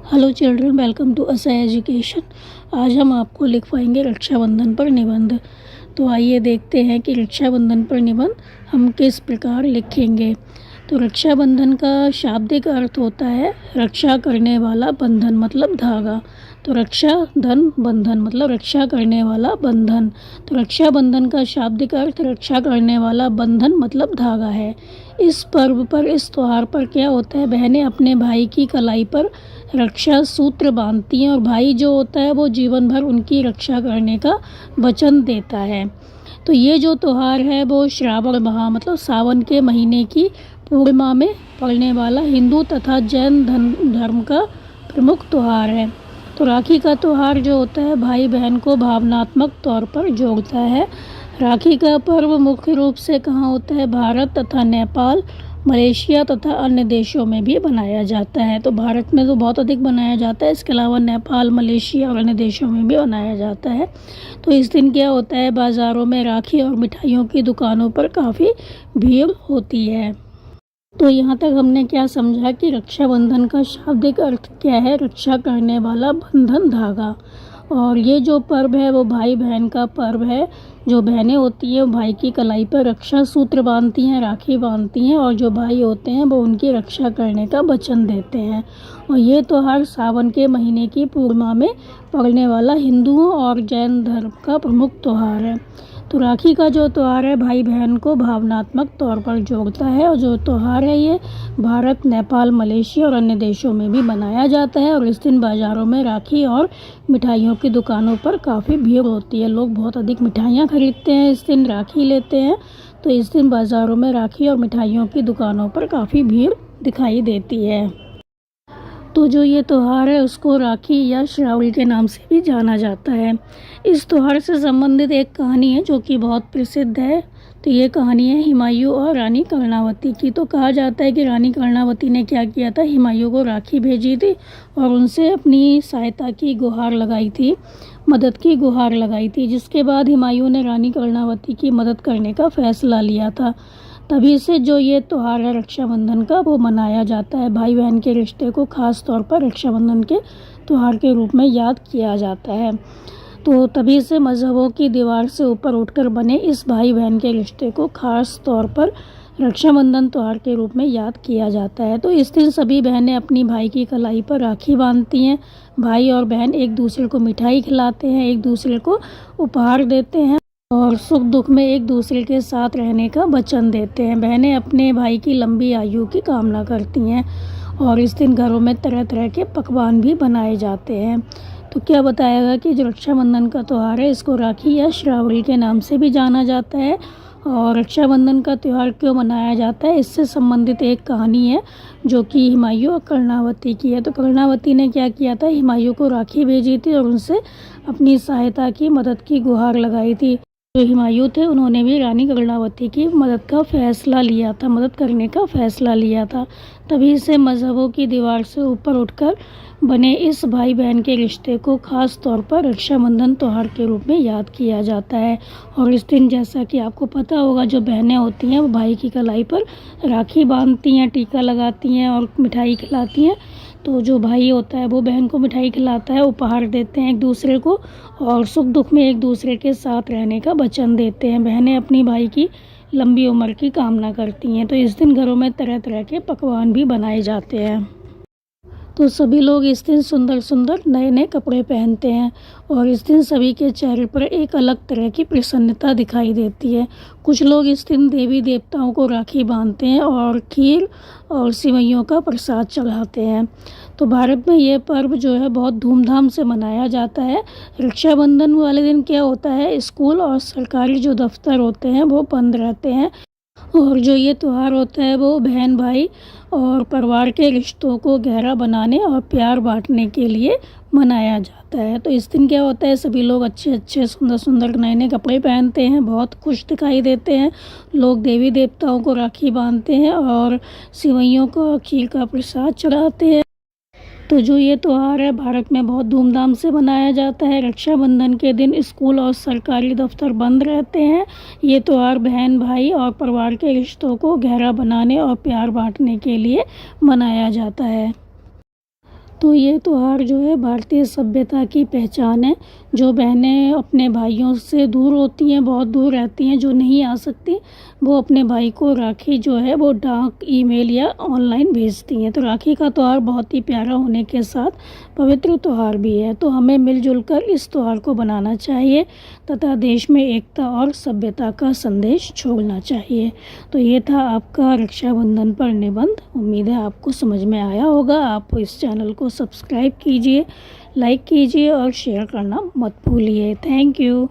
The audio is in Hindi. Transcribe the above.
हेलो चिल्ड्रन, वेलकम टू असा एजुकेशन। आज हम आपको लिखवाएंगे रक्षाबंधन पर निबंध। तो आइए देखते हैं कि रक्षाबंधन पर निबंध हम किस प्रकार लिखेंगे। तो रक्षाबंधन का शाब्दिक अर्थ होता है रक्षा करने वाला बंधन, मतलब धागा। तो रक्षा धन बंधन मतलब रक्षा करने वाला बंधन। तो रक्षाबंधन का शाब्दिक अर्थ रक्षा करने वाला बंधन मतलब धागा है। इस पर्व पर, इस त्योहार पर क्या होता है, बहनें अपने भाई की कलाई पर रक्षा सूत्र बांधती हैं और भाई जो होता है वो जीवन भर उनकी रक्षा करने का वचन देता है। तो ये जो त्यौहार है वो श्रावण माह मतलब सावन के महीने की पूर्णिमा में पड़ने वाला हिंदू तथा जैन धर्म का प्रमुख त्यौहार है। तो राखी का त्यौहार जो होता है भाई बहन को भावनात्मक तौर पर जोड़ता है। राखी का पर्व मुख्य रूप से कहाँ होता है, भारत तथा नेपाल, मलेशिया तथा अन्य देशों में भी बनाया जाता है। तो भारत में तो बहुत अधिक बनाया जाता है, इसके अलावा नेपाल, मलेशिया और अन्य देशों में भी बनाया जाता है। तो इस दिन क्या होता है, बाज़ारों में राखी और मिठाइयों की दुकानों पर काफ़ी भीड़ होती है। तो यहाँ तक हमने क्या समझा कि रक्षाबंधन का शाब्दिक अर्थ क्या है, रक्षा करने वाला बंधन, धागा। और ये जो पर्व है वो भाई बहन का पर्व है। जो बहनें होती हैं वो भाई की कलाई पर रक्षा सूत्र बांधती हैं, राखी बांधती हैं, और जो भाई होते हैं वो उनकी रक्षा करने का वचन देते हैं। और ये त्यौहार सावन के महीने की पूर्णिमा में पड़ने वाला हिंदुओं और जैन धर्म का प्रमुख त्यौहार है। तो राखी का जो त्यौहार है भाई बहन को भावनात्मक तौर पर जोड़ता है, और जो त्यौहार है ये भारत, नेपाल, मलेशिया और अन्य देशों में भी मनाया जाता है। और इस दिन बाज़ारों में राखी और मिठाइयों की दुकानों पर काफ़ी भीड़ होती है। लोग बहुत अधिक मिठाइयाँ खरीदते हैं, इस दिन राखी लेते हैं। तो इस दिन बाज़ारों में राखी और मिठाइयों की दुकानों पर काफ़ी भीड़ दिखाई देती है। तो जो ये त्यौहार है उसको राखी या श्रावणी के नाम से भी जाना जाता है। इस त्यौहार से संबंधित एक कहानी है जो कि बहुत प्रसिद्ध है। तो ये कहानी है हुमायूं और रानी कर्णावती की। तो कहा जाता है कि रानी कर्णावती ने क्या किया था, हुमायूं को राखी भेजी थी और उनसे अपनी सहायता की गुहार लगाई थी, मदद की गुहार लगाई थी। जिसके बाद हुमायूं ने रानी कर्णावती की मदद करने का फैसला लिया था। तभी से जो ये त्यौहार है रक्षाबंधन का वो मनाया जाता है। भाई बहन के रिश्ते को खास तौर पर रक्षाबंधन के त्यौहार के रूप में याद किया जाता है। तो तभी से मज़हबों की दीवार से ऊपर उठकर बने इस भाई बहन के रिश्ते को खास तौर पर रक्षाबंधन त्यौहार के रूप में याद किया जाता है। तो इस दिन सभी बहनें अपनी भाई की कलाई पर राखी बांधती हैं। भाई और बहन एक दूसरे को मिठाई खिलाते हैं, एक दूसरे को उपहार देते हैं और सुख दुख में एक दूसरे के साथ रहने का वचन देते हैं। बहनें अपने भाई की लंबी आयु की कामना करती हैं और इस दिन घरों में तरह तरह के पकवान भी बनाए जाते हैं। तो क्या बताया गया कि जो रक्षाबंधन का त्यौहार है इसको राखी या श्रावणी के नाम से भी जाना जाता है। और रक्षाबंधन का त्यौहार क्यों मनाया जाता है, इससे संबंधित एक कहानी है जो कि हुमायूं और कर्णावती की है। तो कर्णावती ने क्या किया था, हुमायूं को राखी भेजी थी और उनसे अपनी सहायता की, मदद की गुहार लगाई थी। जो हुमायूं थे उन्होंने भी रानी कर्णावती की मदद का फैसला लिया था, मदद करने का फैसला लिया था। तभी से मज़हबों की दीवार से ऊपर उठकर बने इस भाई बहन के रिश्ते को खास तौर पर रक्षाबंधन त्यौहार के रूप में याद किया जाता है। और इस दिन जैसा कि आपको पता होगा, जो बहनें होती हैं वो भाई की कलाई पर राखी बांधती हैं, टीका लगाती हैं और मिठाई खिलाती हैं। तो जो भाई होता है वो बहन को मिठाई खिलाता है, उपहार देते हैं एक दूसरे को और सुख दुख में एक दूसरे के साथ रहने का वचन देते हैं। बहनें अपनी भाई की लंबी उम्र की कामना करती हैं। तो इस दिन घरों में तरह तरह के पकवान भी बनाए जाते हैं। तो सभी लोग इस दिन सुंदर सुंदर नए नए कपड़े पहनते हैं और इस दिन सभी के चेहरे पर एक अलग तरह की प्रसन्नता दिखाई देती है। कुछ लोग इस दिन देवी देवताओं को राखी बांधते हैं और खीर और सिवैयों का प्रसाद चढ़ाते हैं। तो भारत में ये पर्व जो है बहुत धूमधाम से मनाया जाता है। रक्षाबंधन वाले दिन क्या होता है, स्कूल और सरकारी जो दफ्तर होते हैं वो बंद रहते हैं और जो ये त्यौहार होता है वो बहन भाई और परिवार के रिश्तों को गहरा बनाने और प्यार बांटने के लिए मनाया जाता है। तो इस दिन क्या होता है, सभी लोग अच्छे अच्छे सुंदर सुंदर नए नए कपड़े पहनते हैं, बहुत खुश दिखाई देते हैं। लोग देवी देवताओं को राखी बांधते हैं और सिवैयों को, खीर का प्रसाद चढ़ाते हैं। तो जो ये त्यौहार है भारत में बहुत धूमधाम से मनाया जाता है। रक्षाबंधन के दिन स्कूल और सरकारी दफ्तर बंद रहते हैं। ये त्यौहार बहन भाई और परिवार के रिश्तों को गहरा बनाने और प्यार बांटने के लिए मनाया जाता है। तो ये त्यौहार जो है भारतीय सभ्यता की पहचान है। जो बहनें अपने भाइयों से दूर होती हैं, बहुत दूर रहती हैं, जो नहीं आ सकती, वो अपने भाई को राखी जो है वो डाक, ईमेल या ऑनलाइन भेजती हैं। तो राखी का त्यौहार बहुत ही प्यारा होने के साथ पवित्र त्यौहार भी है। तो हमें मिलजुल कर इस त्यौहार को बनाना चाहिए तथा देश में एकता और सभ्यता का संदेश छोड़ना चाहिए। तो ये था आपका रक्षाबंधन पर निबंध। उम्मीद है आपको समझ में आया होगा। आप इस चैनल को सब्सक्राइब कीजिए, लाइक कीजिए और शेयर करना मत भूलिए। Thank you.